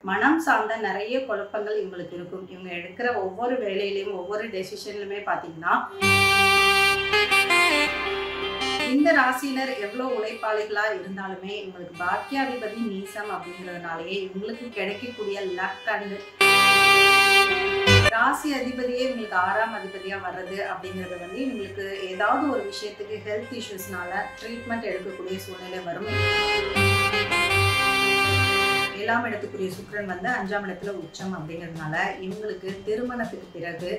மனம் சார்ந்த நிறைய குழப்பங்கள் இவங்களுக்கு இருக்கும். இவங்க எடுக்கிற ஒவ்வொரு வேலையிலயும் ஒவ்வொரு டெசிஷன்லுமே பார்த்தீங்கன்னா, இந்த ராசியினர் எவ்வளோ உழைப்பாளிகளா இருந்தாலுமே இவங்களுக்கு பாக்கியாதிபதி நீசம் அப்படிங்கிறதுனாலேயே இவங்களுக்கு கிடைக்கக்கூடிய லக் அண்ட் ராசி அதிபதியே இவங்களுக்கு 6ஆம் அதிபதியா வர்றது அப்படிங்கிறது வந்து இவங்களுக்கு ஏதாவது ஒரு விஷயத்துக்கு ஹெல்த் இஷ்யூஸ்னால ட்ரீட்மெண்ட் எடுக்கக்கூடிய சூழ்நிலை வரும். 7ஆம் இடத்துக்குரிய சுக்கிரன் வந்து 5ஆம் இடத்துல உச்சம் அப்படிங்கிறதுனால இவங்களுக்கு திருமணத்துக்கு பிறகு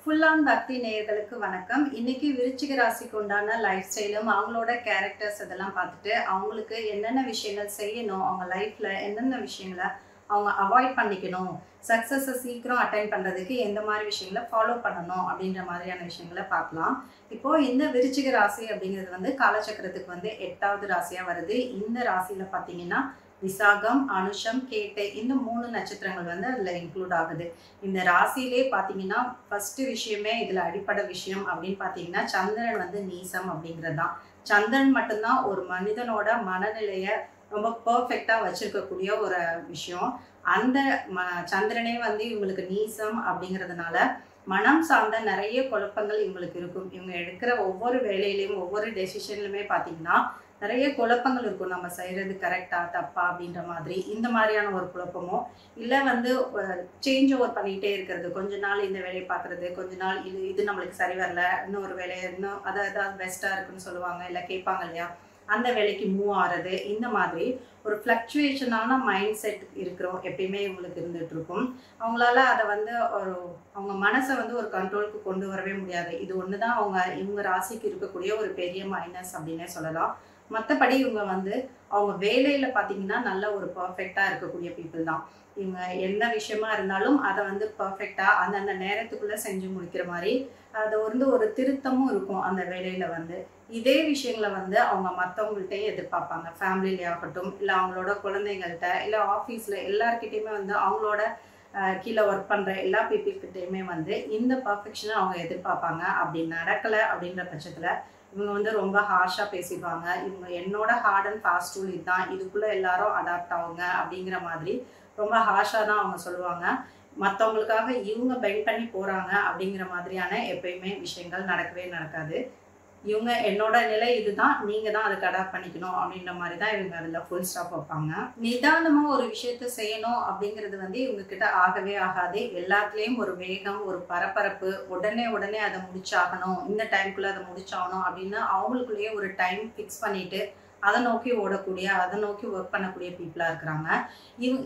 ஃபுல் ஆன் பக்தி நேயர்களுக்கு வணக்கம். இன்னைக்கு விருச்சிக ராசிக்கு உண்டான லைஃப் ஸ்டைலும் அவங்களோட கேரக்டர்ஸ் இதெல்லாம் பார்த்துட்டு அவங்களுக்கு என்னென்ன விஷயங்கள் செய்யணும், அவங்க லைஃப்ல என்னென்ன விஷயங்களை அவங்க அவாய்ட் பண்ணிக்கணும், சக்ஸஸை சீக்கிரம் அட்டைன் பண்ணுறதுக்கு எந்த மாதிரி விஷயங்களை ஃபாலோ பண்ணணும் அப்படின்ற மாதிரியான விஷயங்களை பார்க்கலாம். இப்போது இந்த விருச்சிக ராசி அப்படிங்கிறது வந்து காலச்சக்கரத்துக்கு வந்து 8வது ராசியாக வருது. இந்த ராசியில் பார்த்தீங்கன்னா விசாகம், அனுஷம், கேட்டை இந்த 3 நட்சத்திரங்கள் வந்து அதில் இன்க்ளூட் ஆகுது. இந்த ராசியிலே பார்த்தீங்கன்னா ஃபஸ்ட்டு விஷயமே இதில் அடிப்படை விஷயம் அப்படின்னு பார்த்தீங்கன்னா சந்திரன் வந்து நீசம் அப்படிங்கிறது தான். சந்திரன் மட்டும்தான் ஒரு மனிதனோட மனநிலையை ரொம்ப பர்ஃபெக்டாக வச்சுருக்கக்கூடிய ஒரு விஷயம். அந்த சந்திரனே வந்து இவங்களுக்கு நீசம் அப்படிங்கிறதுனால மனம் சார்ந்த நிறைய குழப்பங்கள் இவங்களுக்கு இருக்கும். இவங்க எடுக்கிற ஒவ்வொரு வேலையிலையும் ஒவ்வொரு டெசிஷன்லையுமே பார்த்தீங்கன்னா நிறைய குழப்பங்கள் இருக்கும். நம்ம செய்கிறது கரெக்டா தப்பா அப்படின்ற மாதிரி இந்த மாதிரியான ஒரு குழப்பமோ இல்லை வந்து சேஞ்ச் ஓவர் பண்ணிக்கிட்டே இருக்கிறது. கொஞ்ச நாள் இந்த வேலையை பார்க்குறது, கொஞ்ச நாள் இது நம்மளுக்கு சரி வரல, இன்னொரு வேலையை இன்னும் அதாவது பெஸ்ட்டாக இருக்குன்னு சொல்லுவாங்க, இல்லை கேட்பாங்க இல்லையா, அந்த வேலைக்கு மூவ் ஆகிறது. இந்த மாதிரி ஒரு ஃப்ளக்சுவேஷனான மைண்ட் செட் இருக்கிறோம் எப்பயுமே இவங்களுக்கு இருந்துகிட்டு இருக்கும். அவங்களால அதை வந்து அவங்க மனசை வந்து ஒரு கண்ட்ரோலுக்கு கொண்டு வரவே முடியாது. இது ஒன்று தான் இவங்க ராசிக்கு இருக்கக்கூடிய ஒரு பெரிய மைனஸ் அப்படின்னே சொல்லலாம். மற்றபடி இவங்க வந்து அவங்க வேலையில் பார்த்தீங்கன்னா நல்ல ஒரு பர்ஃபெக்டாக இருக்கக்கூடிய பீப்புள் தான். இவங்க எந்த விஷயமா இருந்தாலும் அதை வந்து பர்ஃபெக்டாக அந்தந்த நேரத்துக்குள்ளே செஞ்சு முடிக்கிற மாதிரி அது வந்து ஒரு திருத்தமும் இருக்கும் அந்த வேலையில் வந்து. இதே விஷயங்களை வந்து அவங்க மற்றவங்கள்ட்டையும் எதிர்பார்ப்பாங்க. ஃபேமிலியிலே ஆகட்டும், இல்லை அவங்களோட குழந்தைங்கள்ட்ட, இல்லை ஆஃபீஸில் எல்லாருக்கிட்டையுமே வந்து அவங்களோட கீழே ஒர்க் பண்ணுற எல்லா பீப்புள்கிட்டையுமே வந்து இந்த பர்ஃபெக்ஷனை அவங்க எதிர்பார்ப்பாங்க. அப்படி நடக்கலை அப்படின்ற பட்சத்தில் இவங்க வந்து ரொம்ப ஹார்ஷாக பேசிடுவாங்க. இவங்க என்னோட ஹார்ட் அண்ட் ஃபாஸ்ட் ரூல் இதுதான், இதுக்குள்ளே எல்லாரும் அடாப்ட் ஆகுங்க அப்படிங்கிற மாதிரி ரொம்ப ஹார்ஷாக தான் அவங்க சொல்லுவாங்க. மற்றவங்களுக்காக இவங்க பெண்ட் பண்ணி போகிறாங்க அப்படிங்கிற மாதிரியான எப்பயுமே விஷயங்கள் நடக்கவே நடக்காது. இவங்க என்னோட நிலை இதுதான், நீங்கள் தான் அதுக்கு அடாப்ட் பண்ணிக்கணும் அப்படின்ற மாதிரி தான் இவங்க அதில் ஃபுல் ஸ்டாப் வைப்பாங்க. நிதானமாக ஒரு விஷயத்த செய்யணும் அப்படிங்கிறது வந்து இவங்கக்கிட்ட ஆகவே ஆகாது. எல்லாத்துலேயும் ஒரு வேகம், ஒரு பரபரப்பு, உடனே அதை முடிச்சாகணும், இந்த டைமுக்குள்ளே அதை முடிச்சாகணும் அப்படின்னு அவங்களுக்குள்ளேயே ஒரு டைம் ஃபிக்ஸ் பண்ணிவிட்டு அதை நோக்கி ஓடக்கூடிய, அதை நோக்கி ஒர்க் பண்ணக்கூடிய பீப்புளாக இருக்கிறாங்க.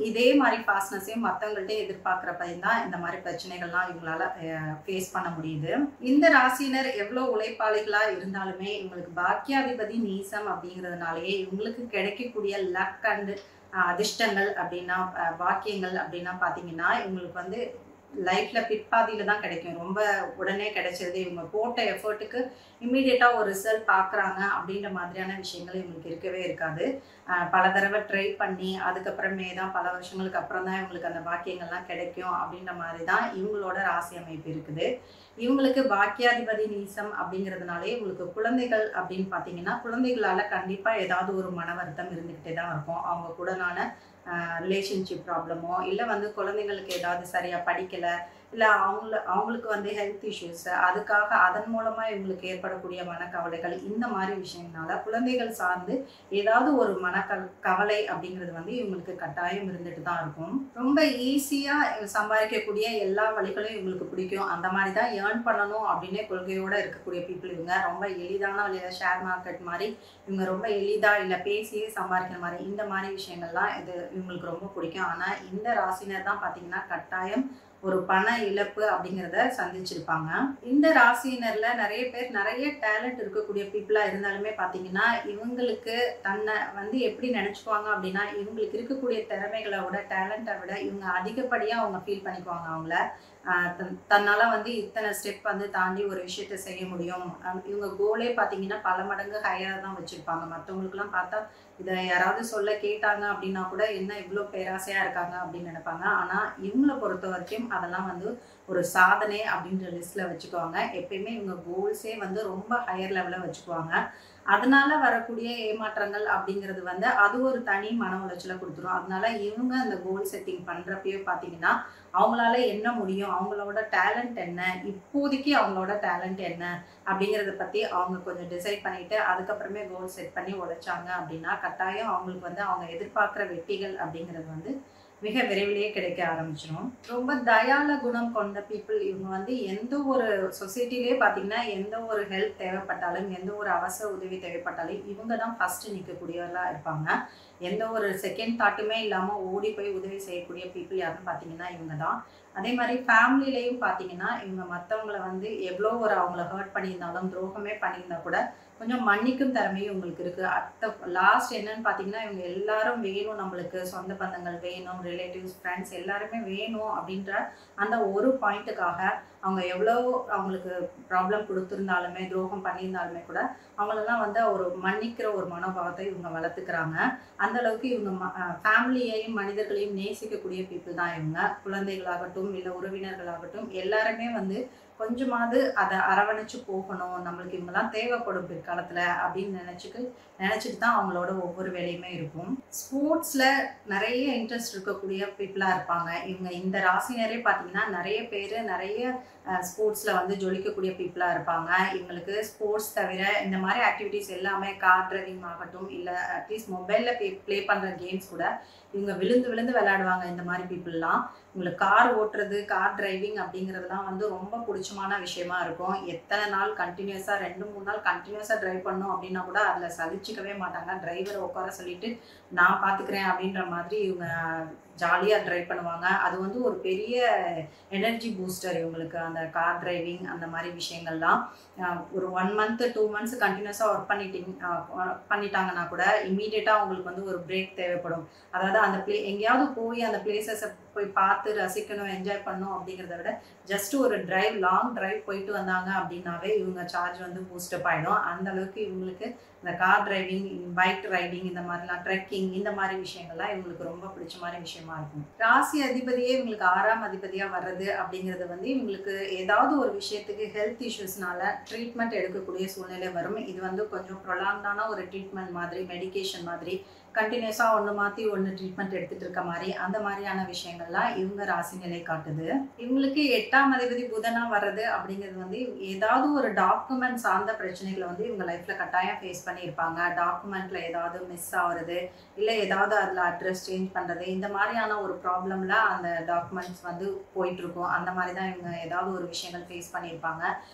இதே மாதிரி ஃபாஸ்ட்னஸையும் மற்றவங்கள்ட்ட எதிர்பார்க்குறப்பையும் தான் இந்த மாதிரி பிரச்சனைகள்லாம் இவங்களால ஃபேஸ் பண்ண முடியுது. இந்த ராசியினர் எவ்வளோ உழைப்பாளிகளாக இருந்தாலுமே இவங்களுக்கு பாக்கியாதிபதி நீசம் அப்படிங்கிறதுனாலேயே இவங்களுக்கு கிடைக்கக்கூடிய லக் அண்ட் அதிர்ஷ்டங்கள் அப்படின்னா பாக்கியங்கள் அப்படின்னா பார்த்தீங்கன்னா இவங்களுக்கு வந்து லைஃப்பில் பிற்பாதியில் தான் கிடைக்கும். ரொம்ப உடனே கிடைச்சிருது. இவங்க போட்ட எஃபர்ட்டுக்கு இம்மீடியட்டாக ஒரு ரிசல்ட் பார்க்குறாங்க அப்படின்ற மாதிரியான விஷயங்கள் இவங்களுக்கு இருக்கவே இருக்காது. பல தடவை ட்ரை பண்ணி அதுக்கப்புறமே தான் பல வருஷங்களுக்கு அப்புறம் தான் இவங்களுக்கு அந்த பாக்கியங்கள்லாம் கிடைக்கும் அப்படின்ற மாதிரி தான் இவங்களோட ராசி அமைப்பு இருக்குது. இவங்களுக்கு பாக்கியாதிபதி நீசம் அப்படிங்கிறதுனாலே இவங்களுக்கு குழந்தைகள் அப்படின்னு பார்த்தீங்கன்னா குழந்தைகளால் கண்டிப்பாக ஏதாவது ஒரு மன வருத்தம் இருந்துக்கிட்டே தான் இருக்கும். அவங்க கூடனான ரிலேஷன்ஷிப் ப்ராப்ளமோ, இல்லை வந்து குழந்தைங்களுக்கு ஏதாவது சரியாக படிக்கலை, இல்லை அவங்களுக்கு வந்து ஹெல்த் இஷ்யூஸ், அதுக்காக அதன் மூலமாக இவங்களுக்கு ஏற்படக்கூடிய மனக்கவலைகள், இந்த மாதிரி விஷயங்களால குழந்தைகள் சார்ந்து ஏதாவது ஒரு கவலை அப்படிங்கிறது வந்து இவங்களுக்கு கட்டாயம் இருந்துட்டு தான் இருக்கும். ரொம்ப ஈஸியாக சம்பாதிக்கக்கூடிய எல்லா வழிகளும் இவங்களுக்கு பிடிக்கும். அந்த மாதிரி தான் ஏர்ன் பண்ணணும் அப்படின்னே கொள்கையோடு இருக்கக்கூடிய பீப்புள் இவங்க. ரொம்ப எளிதான வழியில் ஷேர் மார்க்கெட் மாதிரி இவங்க ரொம்ப எளிதாக இல்லை பேசியே சம்பாதிக்கிற மாதிரி இந்த மாதிரி விஷயங்கள்லாம் இது இவங்களுக்கு ரொம்ப பிடிக்கும். ஆனால் இந்த ராசினர் தான் பார்த்தீங்கன்னா கட்டாயம் ஒரு பண இழப்பு அப்படிங்கிறத சந்திச்சிருப்பாங்க. இந்த ராசியினர்ல நிறைய பேர் நிறைய டேலண்ட் இருக்கக்கூடிய பீப்புளா இருந்தாலுமே பார்த்தீங்கன்னா இவங்களுக்கு தன்னை வந்து எப்படி நினைச்சுக்குவாங்க அப்படின்னா இவங்களுக்கு இருக்கக்கூடிய திறமைகளை விட டேலண்ட்டை விட இவங்க அதிகப்படியாக அவங்க ஃபீல் பண்ணிக்குவாங்க. அவங்கள தன்னால வந்து இத்தனை ஸ்டெப் வந்து தாண்டி ஒரு விஷயத்த செய்ய முடியும். இவங்க கோலே பார்த்தீங்கன்னா பல மடங்கு ஹையராக தான் வச்சுருப்பாங்க. மற்றவங்களுக்குலாம் பார்த்தா இதை யாராவது சொல்ல கேட்டாங்க அப்படின்னா கூட என்ன இவ்வளோ பேராசையாக இருக்காங்க அப்படின்னு நினைப்பாங்க. ஆனால் இவங்களை பொறுத்த வரைக்கும் அதெல்லாம் வந்து ஒரு சாதனை அப்படின்ற லிஸ்ட்டில் வச்சுக்குவாங்க. எப்பயுமே இவங்க கோல்ஸே வந்து ரொம்ப ஹையர் லெவலில் வச்சுக்குவாங்க. அதனால வரக்கூடிய ஏமாற்றங்கள் அப்படிங்கிறது வந்து அது ஒரு தனி மன உளைச்சலை கொடுத்துரும். அதனால இவங்க அந்த கோல் செட்டிங் பண்றப்பயே பார்த்தீங்கன்னா, அவங்களால என்ன முடியும்? அவங்களோட டேலண்ட் என்ன? இப்போதைக்கு அவங்களோட டேலண்ட் என்ன? அப்படிங்கிறத பத்தி அவங்க கொஞ்சம் டிசைட் பண்ணிட்டு, அதுக்கப்புறமே கோல் செட் பண்ணி உழைச்சாங்க அப்படின்னா, கட்டாயம் அவங்களுக்கு வந்து அவங்க எதிர்பார்க்குற வெற்றிகள் அப்படிங்கிறது வந்து மிக விரைவிலேயே கிடைக்க ஆரம்பிச்சிடும். ரொம்ப தயால குணம் கொண்ட பீப்புள் இவங்க வந்து எந்த ஒரு சொசைட்டிலே பார்த்தீங்கன்னா, எந்த ஒரு ஹெல்ப் தேவைப்பட்டாலும், எந்த ஒரு அவசர உதவி தேவைப்பட்டாலும் இவங்க தான் ஃபர்ஸ்ட்டு நிற்கக்கூடியவர்களா இருப்பாங்க. எந்த ஒரு செகண்ட் தாட்டுமே இல்லாமல் ஓடி போய் உதவி செய்யக்கூடிய பீப்புள் யாருன்னு பார்த்தீங்கன்னா இவங்க தான். அதே மாதிரி ஃபேமிலியிலையும் பார்த்தீங்கன்னா, இவங்க மற்றவங்கள வந்து எவ்வளோ ஒரு அவங்கள ஹர்ட் பண்ணியிருந்தாலும், துரோகமே பண்ணியிருந்தா கூட கொஞ்சம் மன்னிக்கும் திறமையும் உங்களுக்கு இருக்குது. லாஸ்ட் என்னன்னு பார்த்தீங்கன்னா, இவங்க எல்லாரும் வேணும், நம்மளுக்கு சொந்த பந்தங்கள் வேணும், ரிலேட்டிவ்ஸ், ஃப்ரெண்ட்ஸ் எல்லாருமே வேணும் அப்படின்ற அந்த ஒரு பாயிண்ட்டுக்காக அவங்க எவ்வளோ அவங்களுக்கு ப்ராப்ளம் கொடுத்துருந்தாலுமே, துரோகம் பண்ணியிருந்தாலுமே கூட அவங்களெல்லாம் வந்து ஒரு மன்னிக்கிற ஒரு மனோபாவத்தை இவங்க வளர்த்துக்கிறாங்க. அந்த அளவுக்கு இவங்க ஃபேமிலியையும் மனிதர்களையும் நேசிக்கக்கூடிய பீப்புள் தான் இவங்க. குழந்தைகளாகட்டும், இல்லை உறவினர்களாகட்டும் எல்லாருமே வந்து கொஞ்சமாவது அதை அரவணைச்சு போகணும், நம்மளுக்கு இவங்கெல்லாம் தேவைப்படும் பிற்காலத்தில் அப்படின்னு நினச்சிட்டு தான் அவங்களோட ஒவ்வொரு வேலையுமே இருக்கும். ஸ்போர்ட்ஸில் நிறைய இன்ட்ரெஸ்ட் இருக்கக்கூடிய பீப்புளாக இருப்பாங்க. இவங்க இந்த ராசினரே பார்த்தீங்கன்னா நிறைய பேர் நிறைய ஸ்போர்ட்ஸில் வந்து ஜொலிக்கக்கூடிய பீப்புளாக இருப்பாங்க. இவங்களுக்கு ஸ்போர்ட்ஸ் தவிர இந்த மாதிரி ஆக்டிவிட்டீஸ் எல்லாமே கார் டிரைவிங் ஆகட்டும், இல்லை அட்லீஸ்ட் மொபைலில் ப்ளே பண்ணுற கேம்ஸ் கூட இவங்க விழுந்து விழுந்து விளையாடுவாங்க. இந்த மாதிரி பீப்புளெலாம் உங்களுக்கு கார் ஓட்டுறது, கார் டிரைவிங் அப்படிங்கிறதுலாம் வந்து ரொம்ப பிடிச்சமான விஷயமா இருக்கும். எத்தனை நாள் கண்டினியூஸாக 2-3 நாள் கண்டினியூஸாக ட்ரைவ் பண்ணோம் அப்படின்னா கூட அதில் சலிச்சிக்கவே மாட்டாங்க. டிரைவரை உட்கார சொல்லிட்டு நான் பார்த்துக்கிறேன் அப்படின்ற மாதிரி இவங்க ஜாலியாக ட்ரைவ் பண்ணுவாங்க. அது வந்து ஒரு பெரிய எனர்ஜி பூஸ்டர் இவங்களுக்கு அந்த கார் டிரைவிங் அந்த மாதிரி விஷயங்கள்லாம். ஒரு 1 மந்த் 2 மந்த்ஸ் கண்டினியூஸாக ஒர்க் பண்ணிட்டாங்கன்னா கூட இம்மீடியட்டாக அவங்களுக்கு வந்து ஒரு பிரேக் தேவைப்படும். அதாவது அந்த எங்கேயாவது போய் அந்த பிளேசஸை போய் பார்த்து ரசிக்கணும், என்ஜாய் பண்ணணும் அப்படிங்கிறத விட ஜஸ்ட் ஒரு லாங் டிரைவ் போயிட்டு வந்தாங்க அப்படின்னாவே இவங்க சார்ஜ் வந்து பூஸ்டப் ஆகிடும். அந்த அளவுக்கு இவங்களுக்கு இந்த கார் டிரைவிங், பைக் ரைடிங், இந்த மாதிரிலாம் ட்ரெக்கிங், இந்த மாதிரி விஷயங்கள்லாம் இவங்களுக்கு ரொம்ப பிடிச்ச மாதிரி விஷயமா இருக்கும். ராசி அதிபதியே இவங்களுக்கு 6ஆம் அதிபதியாக வர்றது அப்படிங்கிறது வந்து இவங்களுக்கு ஏதாவது ஒரு விஷயத்துக்கு ஹெல்த் இஷ்யூஸ்னால ட்ரீட்மெண்ட் எடுக்கக்கூடிய சூழ்நிலை வரும். இது வந்து கொஞ்சம் ப்ரொலாங்டான ஒரு ட்ரீட்மெண்ட் மாதிரி, மெடிக்கேஷன் மாதிரி கண்டினியூஸாக ஒன்று மாற்றி ஒன்று ட்ரீட்மெண்ட் எடுத்துகிட்டு இருக்க மாதிரி அந்த மாதிரியான விஷயங்கள்லாம் இவங்க ராசி நிலை காட்டுது. இவங்களுக்கு 8ஆம் அதிபதி புதனாக வர்றது அப்படிங்கிறது வந்து ஏதாவது ஒரு டாக்குமெண்ட் சார்ந்த பிரச்சனைகளை வந்து இவங்க லைஃப்பில் கட்டாயம் ஃபேஸ் பண்ணியிருப்பாங்க. டாக்குமெண்ட்டில் ஏதாவது மிஸ் ஆகுறது, இல்லை ஏதாவது அதில் அட்ரஸ் சேஞ்ச் பண்ணுறது, இந்த மாதிரியான ஒரு ப்ராப்ளமில் அந்த டாக்குமெண்ட்ஸ் வந்து போயிட்டுருக்கும். அந்த மாதிரி தான் இவங்க ஏதாவது ஒரு விஷயங்கள் ஃபேஸ் பண்ணியிருப்பாங்க.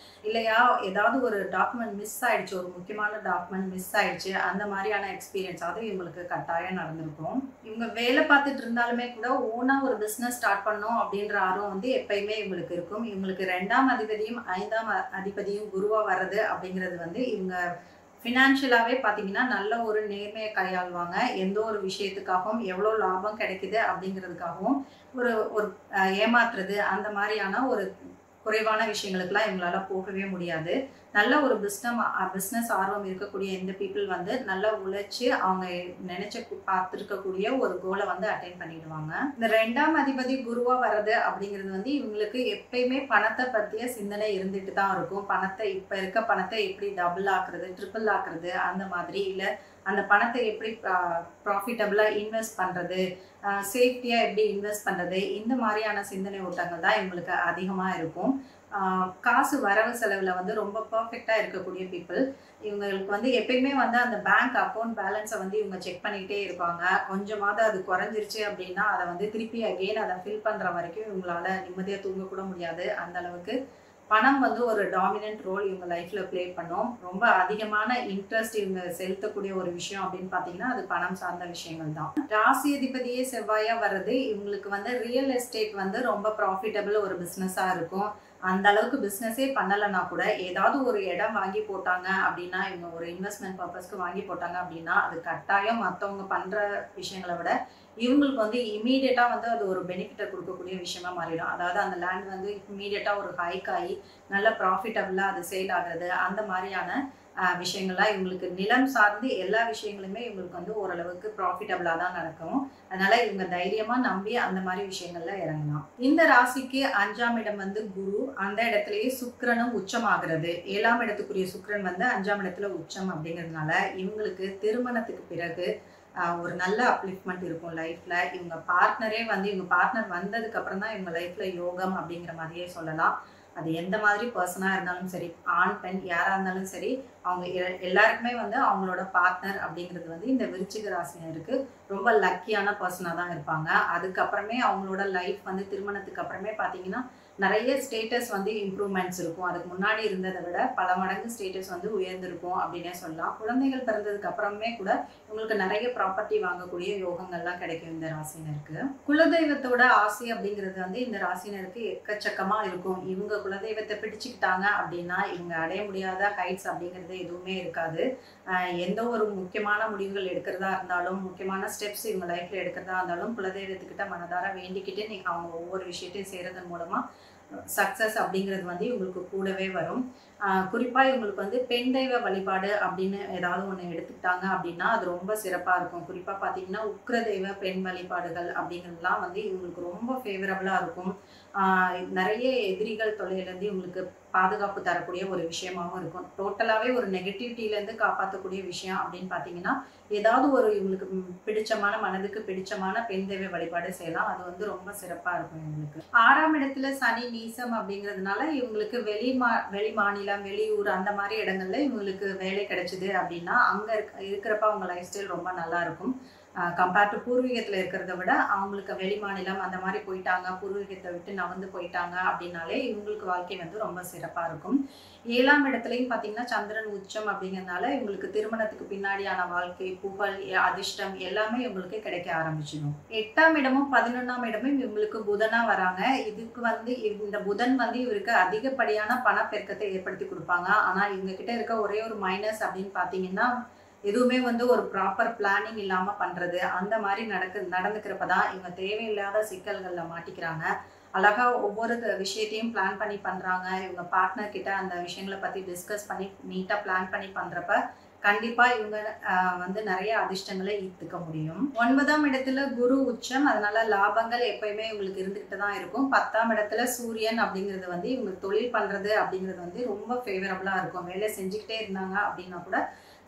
இல்லையா ஏதாவது ஒரு டாக்குமெண்ட் மிஸ் ஆயிடுச்சு, ஒரு முக்கியமான டாக்குமெண்ட் மிஸ் ஆயிடுச்சு, அந்த மாதிரியான எக்ஸ்பீரியன்ஸ் அது இவங்களுக்கு கட்டாயம் நடந்திருக்கும். இவங்க வேலை பார்த்துட்டு இருந்தாலுமே கூட ஓனாக ஒரு பிஸ்னஸ் ஸ்டார்ட் பண்ணோம் அப்படின்ற ஆர்வம் வந்து எப்பயுமே இவங்களுக்கு இருக்கும். இவங்களுக்கு 2ஆம் அதிபதியும் 5ஆம் அதிபதியும் குருவாக வர்றது அப்படிங்கிறது வந்து இவங்க ஃபினான்ஷியலாகவே பார்த்தீங்கன்னா நல்ல ஒரு நேர்மையை கையாளுவாங்க. எந்த ஒரு விஷயத்துக்காகவும் எவ்வளோ லாபம் கிடைக்குது அப்படிங்கிறதுக்காகவும் ஒரு ஒரு ஏமாத்துறது அந்த மாதிரியான ஒரு குறைவான விஷயங்களுக்கெல்லாம் இவங்களால போகவே முடியாது. நல்ல ஒரு பிஸ்னஸ் ஆர்வம் இருக்கக்கூடிய இந்த பீப்புள் வந்து நல்லா உழைச்சி அவங்க நினைச்ச பார்த்துருக்கக்கூடிய ஒரு கோலை வந்து அட்டைன் பண்ணிடுவாங்க. இந்த 2ஆம் அதிபதி குருவாக வர்றது அப்படிங்கிறது வந்து இவங்களுக்கு எப்பயுமே பணத்தை பற்றிய சிந்தனை இருந்துட்டு தான் இருக்கும். இப்போ இருக்க பணத்தை எப்படி டபுள் ஆக்குறது, ட்ரிபிள் ஆக்குறது, அந்த மாதிரி இல்லை அந்த பணத்தை எப்படி ப்ராஃபிட்டபிளாக இன்வெஸ்ட் பண்ணுறது, சேஃப்டியாக எப்படி இன்வெஸ்ட் பண்ணுறது, இந்த மாதிரியான சிந்தனை ஓட்டங்கள் தான் இவங்களுக்கு அதிகமாக இருக்கும். காசு வரவு செலவில் வந்து ரொம்ப பர்ஃபெக்டாக இருக்கக்கூடிய பீப்புள். இவங்களுக்கு வந்து எப்பயுமே வந்து அந்த பேங்க் அக்கௌண்ட் பேலன்ஸை வந்து இவங்க செக் பண்ணிக்கிட்டே இருப்பாங்க. கொஞ்சமாவது அது குறைஞ்சிருச்சு அப்படின்னா அதை வந்து திருப்பி அகெயின் அதை ஃபில் பண்ணுற வரைக்கும் இவங்களால நிம்மதியாக தூங்கக்கூட முடியாது. அந்த அளவுக்கு பணம் வந்து ஒரு டாமினன்ட் ரோல் இவங்க லைஃப்பில் ப்ளே பண்ணும். ரொம்ப அதிகமான இன்ட்ரெஸ்ட் இவங்க செலுத்தக்கூடிய ஒரு விஷயம் அப்படின்னு பார்த்தீங்கன்னா அது பணம் சார்ந்த விஷயங்கள் தான். ராசி அதிபதியே செவ்வாயாக வர்றது இவங்களுக்கு வந்து ரியல் எஸ்டேட் வந்து ரொம்ப ப்ராஃபிட்டபிள் ஒரு பிஸ்னஸாக இருக்கும். அந்த அளவுக்கு பிஸ்னஸே பண்ணலைன்னா கூட ஏதாவது ஒரு இடம் வாங்கி போட்டாங்க அப்படின்னா, இவங்க ஒரு இன்வெஸ்ட்மெண்ட் பர்பஸ்க்கு வாங்கி போட்டாங்க அப்படின்னா அது கட்டாயம் மற்றவங்க பண்ணுற விஷயங்களை விட இவங்களுக்கு வந்து இமீடியட்டாக வந்து அது ஒரு பெனிஃபிட்டை கொடுக்கக்கூடிய விஷயமா மாறிடும். அதாவது அந்த லேண்ட் வந்து இமீடியட்டாக ஒரு ஹைக் ஆகி நல்ல ப்ராஃபிட்டபிளாக அது சேல் ஆகிறது, அந்த மாதிரியான விஷயங்கள்லாம் இவங்களுக்கு நிலம் சார்ந்து எல்லா விஷயங்களுமே இவங்களுக்கு வந்து ஓரளவுக்கு ப்ராஃபிட்டபிளாக தான் நடக்கும். அதனால இவங்க தைரியமா நம்பி அந்த மாதிரி விஷயங்கள்ல இறங்கலாம். இந்த ராசிக்கு 5ஆம் இடம் வந்து குரு, அந்த இடத்துலயே சுக்கிரனும் உச்சமாகிறது. 7ஆம் இடத்துக்குரிய சுக்கிரன் வந்து 5ஆம் இடத்துல உச்சம் அப்படிங்கிறதுனால இவங்களுக்கு திருமணத்துக்கு பிறகு ஒரு நல்ல அப்லிஃப்ட்மெண்ட் இருக்கும் லைஃப்ல. இவங்க பார்ட்னரே வந்து இவங்க பார்ட்னர் வந்ததுக்கு அப்புறம் தான் இவங்க லைஃப்ல யோகம் அப்படிங்கிற மாதிரியே சொல்லலாம். அது எந்த மாதிரி பர்சனாக இருந்தாலும் சரி, ஆண் பெண் யாராக இருந்தாலும் சரி, அவங்க எல்லாருக்குமே வந்து அவங்களோட பார்ட்னர் அப்படிங்கிறது வந்து இந்த விருச்சிக ராசினருக்கு ரொம்ப லக்கியான பர்சனாக தான் இருப்பாங்க. அதுக்கப்புறமே அவங்களோட லைஃப் வந்து திருமணத்துக்கு அப்புறமே பார்த்தீங்கன்னா நிறைய ஸ்டேட்டஸ் வந்து இம்ப்ரூவ்மெண்ட்ஸ் இருக்கும். அதுக்கு முன்னாடி இருந்ததை விட பல மடங்கு ஸ்டேட்டஸ் வந்து உயர்ந்திருக்கும் அப்படின்னே சொல்லலாம். குழந்தைகள் பிறந்ததுக்கு அப்புறமே கூட உங்களுக்கு நிறைய ப்ராப்பர்ட்டி வாங்கக்கூடிய யோகங்கள்லாம் கிடைக்கும் இந்த ராசினருக்கு. குலதெய்வத்தோட ஆசை அப்படிங்கிறது வந்து இந்த ராசினருக்கு எக்கச்சக்கமா இருக்கும். இவங்க குலதெய்வத்தை பிடிச்சுக்கிட்டாங்க அப்படின்னா இவங்க அடைய முடியாத ஹைட்ஸ் அப்படிங்கிறது எதுவுமே இருக்காது. எந்த ஒரு முக்கியமான முடிவுகள் எடுக்கிறதா இருந்தாலும், முக்கியமான ஸ்டெப்ஸ் இவங்க லைஃப்ல எடுக்கிறதா இருந்தாலும் குலதெய்வத்துக்கிட்ட மனதார வேண்டிக்கிட்டு நீங்க அவங்க ஒவ்வொரு விஷயத்தையும் செய்யறதன் மூலமா சக்சஸ் அப்படிங்கிறது வந்து இவங்களுக்கு கூடவே வரும். குறிப்பாக இவங்களுக்கு வந்து பெண் தெய்வ வழிபாடு அப்படின்னு ஏதாவது ஒன்று எடுத்துக்கிட்டாங்க அப்படின்னா அது ரொம்ப சிறப்பாக இருக்கும். குறிப்பாக பார்த்தீங்கன்னா உக்ர தெய்வ பெண் வழிபாடுகள் அப்படிங்கிறதுலாம் வந்து இவங்களுக்கு ரொம்ப ஃபேவரபுளாக இருக்கும். நிறைய எதிரிகள் தொல்லையிலேருந்து இவங்களுக்கு பாதுகாப்பு தரக்கூடிய ஒரு விஷயமாகவும் இருக்கும். டோட்டலாகவே ஒரு நெகட்டிவிட்டியிலேருந்து காப்பாற்றக்கூடிய விஷயம் அப்படின்னு பார்த்தீங்கன்னா ஏதாவது ஒரு இவங்களுக்கு பிடிச்சமான மனதுக்கு பிடிச்சமான பெண் தெய்வ வழிபாடு செய்யலாம். அது வந்து ரொம்ப சிறப்பாக இருக்கும் இவங்களுக்கு. 6ஆம் இடத்துல சனி நீசம் அப்படிங்கிறதுனால இவங்களுக்கு வெளி மாநிலம் வெளியூர் அந்த மாதிரி இடங்கள்ல இவங்களுக்கு வேலை கிடைச்சிது அப்படின்னா அங்கே இருக்கிறப்ப அவங்க லைஃப் ஸ்டைல் ரொம்ப நல்லா இருக்கும். கம்பேர்ட் டு பூர்வீகத்தில் இருக்கிறத விட அவங்களுக்கு வெளி மாநிலம் அந்த மாதிரி போயிட்டாங்க, பூர்வீகத்தை விட்டு நகர்ந்து போயிட்டாங்க அப்படின்னாலே இவங்களுக்கு வாழ்க்கை வந்து ரொம்ப சிறப்பாக இருக்கும். 7ஆம் இடத்துலையும் பார்த்தீங்கன்னா சந்திரன் உச்சம் அப்படிங்கிறதுனால இவங்களுக்கு திருமணத்துக்கு பின்னாடியான வாழ்க்கை, புகழ், அதிர்ஷ்டம் எல்லாமே இவங்களுக்கு கிடைக்க ஆரம்பிச்சிடும். 8ஆம் இடமும் 11ஆம் இடமும் இவங்களுக்கு புதனா வராங்க. இதுக்கு வந்து இந்த புதன் வந்து இவருக்கு அதிகப்படியான பணப்பெருக்கத்தை ஏற்படுத்தி கொடுப்பாங்க. ஆனால் இவங்க கிட்ட இருக்க ஒரே ஒரு மைனஸ் அப்படின்னு பார்த்தீங்கன்னா எதுவுமே வந்து ஒரு ப்ராப்பர் பிளானிங் இல்லாமல் பண்ணுறது அந்த மாதிரி நடந்துக்கிறப்ப தான் இவங்க தேவையில்லாத சிக்கல்களில் மாட்டிக்கிறாங்க. அழகா ஒவ்வொரு விஷயத்தையும் பிளான் பண்ணி பண்ணுறாங்க. இவங்க பார்ட்னர் கிட்ட அந்த விஷயங்களை பற்றி டிஸ்கஸ் பண்ணி நீட்டாக பிளான் பண்ணி பண்ணுறப்ப கண்டிப்பாக இவங்க வந்து நிறைய அதிர்ஷ்டங்களை ஈர்த்துக்க முடியும். 9ஆம் இடத்துல குரு உச்சம், அதனால லாபங்கள் எப்பயுமே இவங்களுக்கு இருந்துகிட்டு தான் இருக்கும். 10ஆம் இடத்துல சூரியன் அப்படிங்கிறது வந்து இவங்க தொழில் பண்ணுறது அப்படிங்கிறது வந்து ரொம்ப ஃபேவரபுளாக இருக்கும். வேலை செஞ்சுக்கிட்டே இருந்தாங்க அப்படின்னா கூட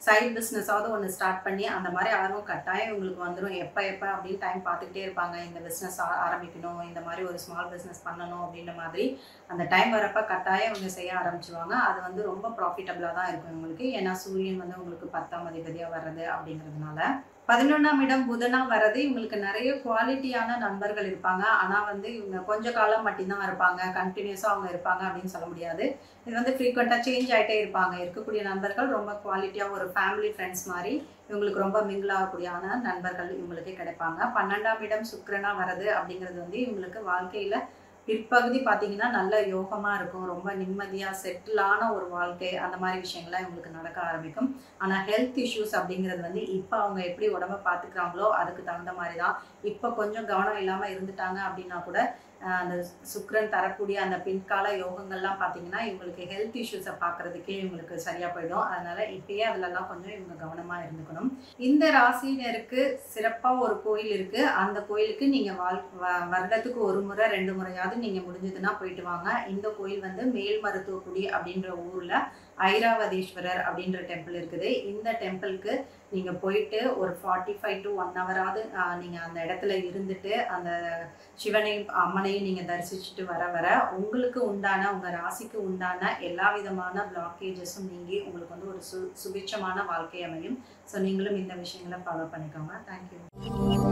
சைட் பிஸ்னஸாவது ஒன்று ஸ்டார்ட் பண்ணி அந்த மாதிரி ஆர்வம் கட்டாயம் இவங்களுக்கு வந்துடும். எப்போ அப்படின்னு டைம் பார்த்துக்கிட்டே இருப்பாங்க. இந்த பிஸ்னஸ் ஆரம்பிக்கணும், இந்த மாதிரி ஒரு ஸ்மால் பிஸ்னஸ் பண்ணணும் அப்படின்ற மாதிரி அந்த டைம் வரப்போ கட்டாயம் இவங்க செய்ய ஆரம்பிச்சிருவாங்க. அது வந்து ரொம்ப ப்ராஃபிட்டபிளாக தான் இருக்கும் இவங்களுக்கு. ஏன்னா சூரியன் வந்து உங்களுக்கு 10ஆம் அதிபதியாக வர்றது அப்படிங்கிறதுனால. 11ஆம் இடம் புதனா வர்றது இவங்களுக்கு நிறைய குவாலிட்டியான நண்பர்கள் இருப்பாங்க. ஆனால் வந்து இவங்க கொஞ்ச காலம் மட்டும்தான் இருப்பாங்க, கண்டினியூஸாக அவங்க இருப்பாங்க அப்படின்னு சொல்ல முடியாது. இது வந்து ஃப்ரீக்வெண்ட்டாக சேஞ்ச் ஆகிட்டே இருப்பாங்க. இருக்கக்கூடிய நண்பர்கள் ரொம்ப குவாலிட்டியாக ஒரு ஃபேமிலி ஃப்ரெண்ட்ஸ் மாதிரி இவங்களுக்கு ரொம்ப மிங்கிள் ஆகக்கூடியான நண்பர்கள் இவங்களுக்கு கிடைப்பாங்க. 12ஆம் இடம் சுக்கிரனா வர்றது அப்படிங்கிறது வந்து இவங்களுக்கு வாழ்க்கையில் பிற்பகுதி பார்த்தீங்கன்னா நல்ல யோகமாக இருக்கும். ரொம்ப நிம்மதியாக செட்டிலான ஒரு வாழ்க்கை அந்த மாதிரி விஷயங்கள்லாம் இவங்களுக்கு நடக்க ஆரம்பிக்கும். ஆனால் ஹெல்த் இஷ்யூஸ் அப்படிங்கிறது வந்து இப்போ அவங்க எப்படி உடம்பை பார்த்துக்கிறாங்களோ அதுக்கு தகுந்த மாதிரி தான். இப்போ கொஞ்சம் கவனம் இல்லாமல் இருந்துட்டாங்க அப்படின்னா கூட அந்த சுக்கிரன் தரக்கூடிய அந்த பின்கால யோகங்கள்லாம் பார்த்தீங்கன்னா இவங்களுக்கு ஹெல்த் இஷ்யூஸை பார்க்குறதுக்கே இவங்களுக்கு சரியாக போயிடும். அதனால் இப்பயே அதிலெல்லாம் கொஞ்சம் இவங்க கவனமாக இருந்துக்கணும். இந்த ராசினருக்கு சிறப்பாக ஒரு கோயில் இருக்குது. அந்த கோயிலுக்கு நீங்கள் வருடத்துக்கு ஒரு முறை 2 முறையாவது நீங்கள் முடிஞ்சதுன்னா போயிட்டு வாங்க. இந்த கோயில் வந்து மேல்மருத்துவக்குடி அப்படின்ற ஊரில் ஐராவதீஸ்வரர் அப்படின்ற டெம்பிள் இருக்குது. இந்த டெம்பிளுக்கு நீங்கள் போயிட்டு ஒரு 45 to 1 ஹவராவது நீங்கள் அந்த இடத்துல இருந்துட்டு அந்த சிவனையும் அம்மனையும் நீங்கள் தரிசிச்சுட்டு வர உங்களுக்கு உண்டான உங்கள் ராசிக்கு உண்டான எல்லா விதமான பிளாக்கேஜஸும் நீங்கி உங்களுக்கு வந்து ஒரு சுபிட்சமான வாழ்க்கை அமையும். ஸோ நீங்களும் இந்த விஷயங்களை ஃபாலோ பண்ணிக்கோங்க. தேங்க்யூ.